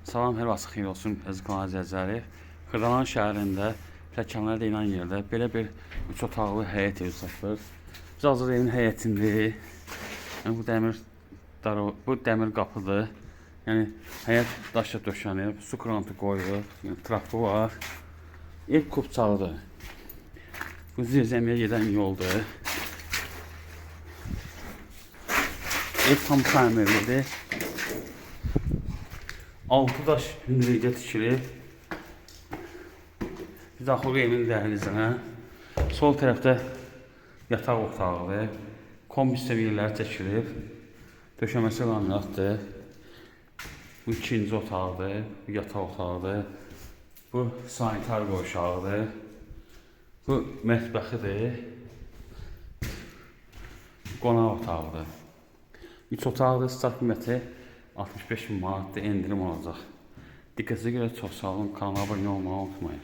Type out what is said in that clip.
Salam, hər vaxt xeyir olsun əziz kanal izləyiciləri. Xırdalan şəhərində pilləkənlərlə deyilən yerdə belə bir 3 otaqlı həyət evi satılır. Biz hazır evin həyətindeyirik. Yəni, bu dəmir qapıdır. Yəni həyət daşla döşənib, su krantı qoyulub, yəni trapı var. Ev kubçalıdır. Bu zirzəmiyə gedən yoldur. Ev tam təmirlidir. 6 daş hündürlükdə tikilib. Biz daxil evin dəhlizinə. Sol tərəfdə yataq otağıdır. Kombi səviyyələri çəkilib. Döşəməsi laminatdır. Bu ikinci otaqdır. Bu yataq otağıdır. Bu sanitar qoşağıdır. Bu mətbəxidir. Qonaq otağıdır. 3 otaqdır. Start qiyməti 65.000 manatdır, endirim olacaq. Diqqətinizə görə çox sağ olun. Kanala abunə olmağı unutmayın.